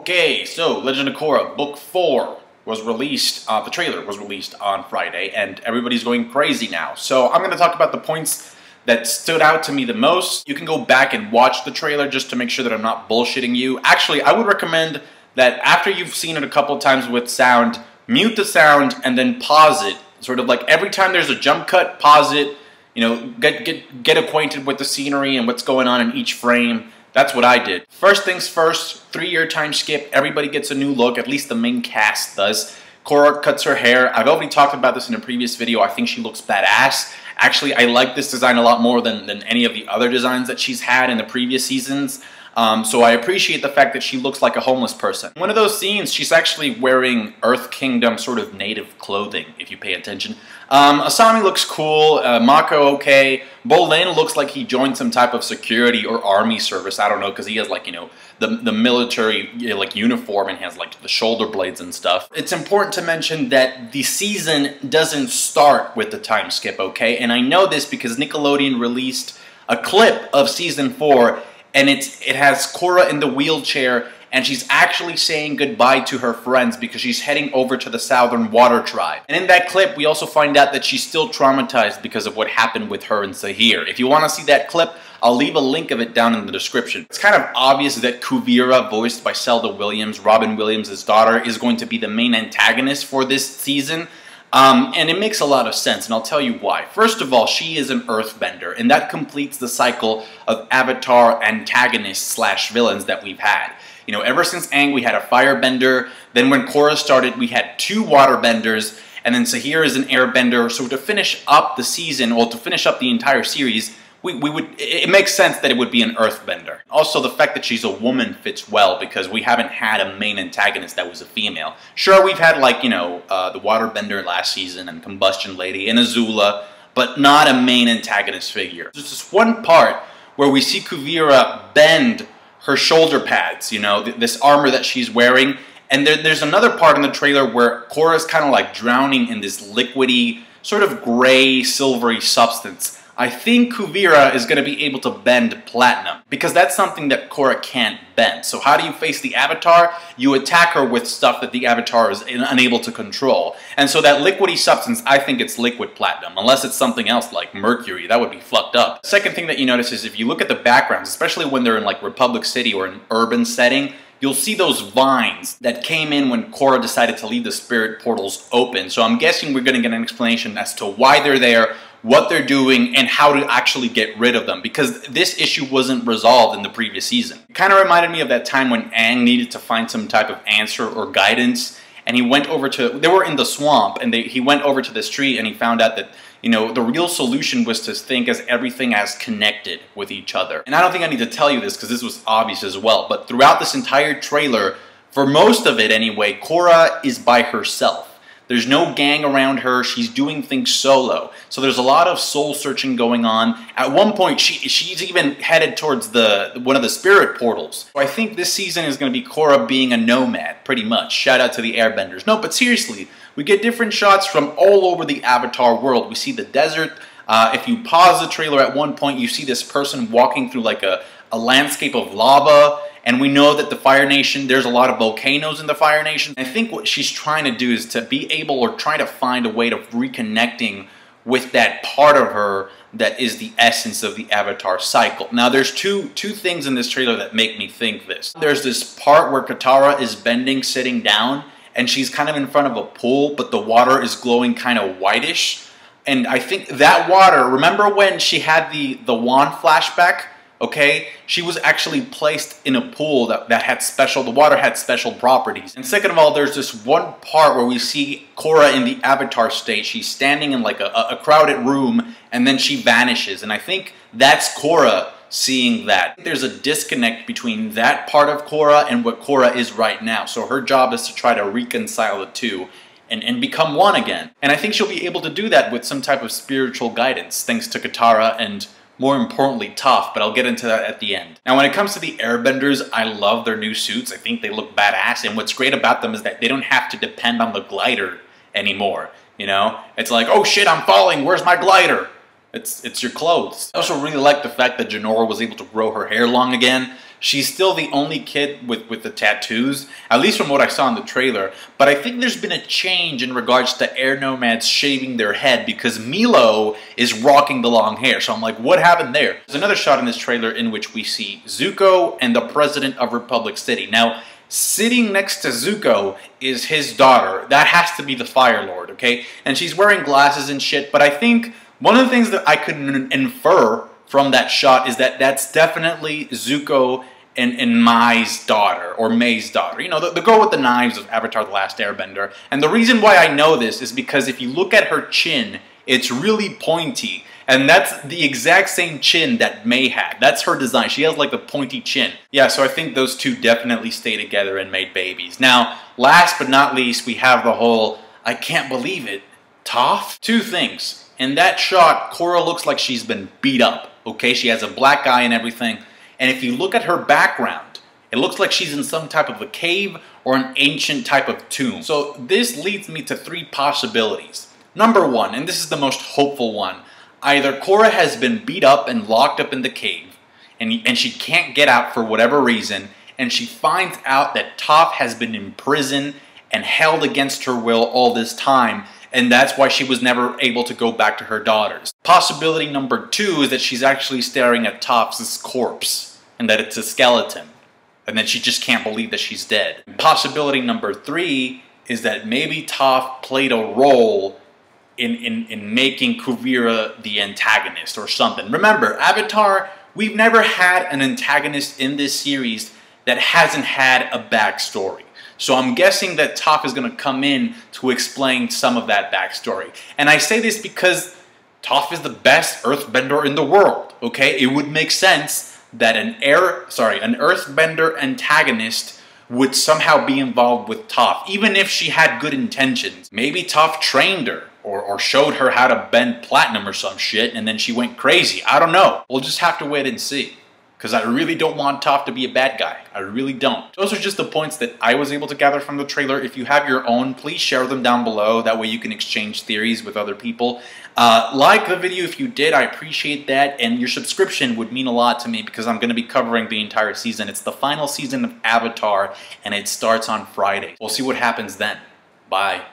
Okay, so Legend of Korra Book 4 was released, the trailer was released on Friday, and everybody's going crazy now. So I'm going to talk about the points that stood out to me the most. You can go back and watch the trailer just to make sure that I'm not bullshitting you. Actually, I would recommend that after you've seen it a couple times with sound, mute the sound and then pause it. Sort of like every time there's a jump cut, pause it, you know, get acquainted with the scenery and what's going on in each frame. That's what I did. First things first, 3-year time skip. Everybody gets a new look, at least the main cast does. Korra cuts her hair. I've already talked about this in a previous video. I think she looks badass. Actually, I like this design a lot more than any of the other designs that she's had in the previous seasons. So I appreciate the fact that she looks like a homeless person. One of those scenes, she's actually wearing Earth Kingdom sort of native clothing, if you pay attention. Asami looks cool, Mako okay, Bolin looks like he joined some type of security or army service, I don't know, because he has like, you know, the military like uniform and has like the shoulder blades and stuff. It's important to mention that the season doesn't start with the time skip, okay? And I know this because Nickelodeon released a clip of season 4 and it has Korra in the wheelchair, and she's actually saying goodbye to her friends because she's heading over to the Southern Water Tribe. And in that clip, we also find out that she's still traumatized because of what happened with her and Sahir. If you want to see that clip, I'll leave a link of it down in the description. It's kind of obvious that Kuvira, voiced by Zelda Williams, Robin Williams' daughter, is going to be the main antagonist for this season. And it makes a lot of sense, and I'll tell you why. First of all, she is an earthbender, and that completes the cycle of Avatar antagonists slash villains that we've had. You know, ever since Aang, we had a firebender. Then when Korra started, we had 2 waterbenders, and then Sahir is an airbender. So to finish up the season, or to finish up the entire series, it makes sense that it would be an earthbender. Also, the fact that she's a woman fits well because we haven't had a main antagonist that was a female. Sure, we've had like, you know, the waterbender last season and Combustion Lady and Azula, but not a main antagonist figure. There's this one part where we see Kuvira bend her shoulder pads, you know, this armor that she's wearing, and there's another part in the trailer where Korra's kind of like drowning in this liquidy, sort of gray, silvery substance. I think Kuvira is going to be able to bend platinum, because that's something that Korra can't bend. So how do you face the Avatar? You attack her with stuff that the Avatar is unable to control. And so that liquidy substance, I think it's liquid platinum, unless it's something else like mercury. That would be fucked up. The second thing that you notice is if you look at the backgrounds, especially when they're in like Republic City or an urban setting, you'll see those vines that came in when Korra decided to leave the spirit portals open. So I'm guessing we're going to get an explanation as to why they're there, what they're doing, and how to actually get rid of them, because this issue wasn't resolved in the previous season. It kind of reminded me of that time when Aang needed to find some type of answer or guidance, and he went over to, they were in the swamp, and he went over to this tree and he found out that, you know, the real solution was to think as everything as connected with each other. And I don't think I need to tell you this because this was obvious as well, but throughout this entire trailer, for most of it anyway, Korra is by herself. There's no gang around her. She's doing things solo. So there's a lot of soul searching going on. At one point, she's even headed towards one of the spirit portals. So I think this season is going to be Korra being a nomad, pretty much. Shout out to the airbenders. No, but seriously, we get different shots from all over the Avatar world. We see the desert. If you pause the trailer at one point, you see this person walking through like a landscape of lava. And we know that the Fire Nation, there's a lot of volcanoes in the Fire Nation. I think what she's trying to do is to be able, or try to find a way of reconnecting with that part of her that is the essence of the Avatar cycle. Now there's two things in this trailer that make me think this. There's this part where Katara is bending, sitting down, and she's kind of in front of a pool, but the water is glowing kind of whitish. And I think that water, remember when she had the wand flashback? Okay, she was actually placed in a pool that had the water had special properties. And second of all, there's this one part where we see Korra in the Avatar state. She's standing in like a crowded room, and then she vanishes. And I think that's Korra seeing that. There's a disconnect between that part of Korra and what Korra is right now. So her job is to try to reconcile the two and become one again. And I think she'll be able to do that with some type of spiritual guidance, thanks to Katara and, more importantly, Toph, but I'll get into that at the end. Now, when it comes to the airbenders, I love their new suits. I think they look badass, and what's great about them is that they don't have to depend on the glider anymore, you know? It's like, oh shit, I'm falling, where's my glider? It's your clothes. I also really like the fact that Jinora was able to grow her hair long again. She's still the only kid with the tattoos, at least from what I saw in the trailer. But I think there's been a change in regards to air nomads shaving their head because Milo is rocking the long hair. So I'm like, what happened there? There's another shot in this trailer in which we see Zuko and the president of Republic City. Now, sitting next to Zuko is his daughter. That has to be the Fire Lord, okay? And she's wearing glasses and shit, but I think one of the things that I could infer from that shot is that that's definitely Zuko and Mai's daughter, or May's daughter. You know, the girl with the knives of Avatar The Last Airbender. And the reason why I know this is because if you look at her chin, it's really pointy. And that's the exact same chin that May had. That's her design. She has like the pointy chin. Yeah, so I think those two definitely stayed together and made babies. Now, last but not least, we have the whole, I can't believe it, Toph? Two things. In that shot, Korra looks like she's been beat up, okay? She has a black eye and everything. And if you look at her background, it looks like she's in some type of a cave or an ancient type of tomb. So this leads me to three possibilities. Number one, and this is the most hopeful one, either Korra has been beat up and locked up in the cave, and she can't get out for whatever reason, and she finds out that Toph has been in prison and held against her will all this time, and that's why she was never able to go back to her daughters. Possibility number two is that she's actually staring at Toph's corpse, and that it's a skeleton, and that she just can't believe that she's dead. Possibility number three is that maybe Toph played a role in making Kuvira the antagonist or something. Remember, Avatar, we've never had an antagonist in this series that hasn't had a backstory. So I'm guessing that Toph is going to come in to explain some of that backstory. And I say this because Toph is the best earthbender in the world, okay? It would make sense that an earthbender antagonist would somehow be involved with Toph, even if she had good intentions. Maybe Toph trained her, or showed her how to bend platinum or some shit, and then she went crazy. I don't know. We'll just have to wait and see. Because I really don't want Toph to be a bad guy. I really don't. Those are just the points that I was able to gather from the trailer. If you have your own, please share them down below. That way you can exchange theories with other people. Like the video if you did. I appreciate that. And your subscription would mean a lot to me because I'm going to be covering the entire season. It's the final season of Avatar, and it starts on Friday. We'll see what happens then. Bye.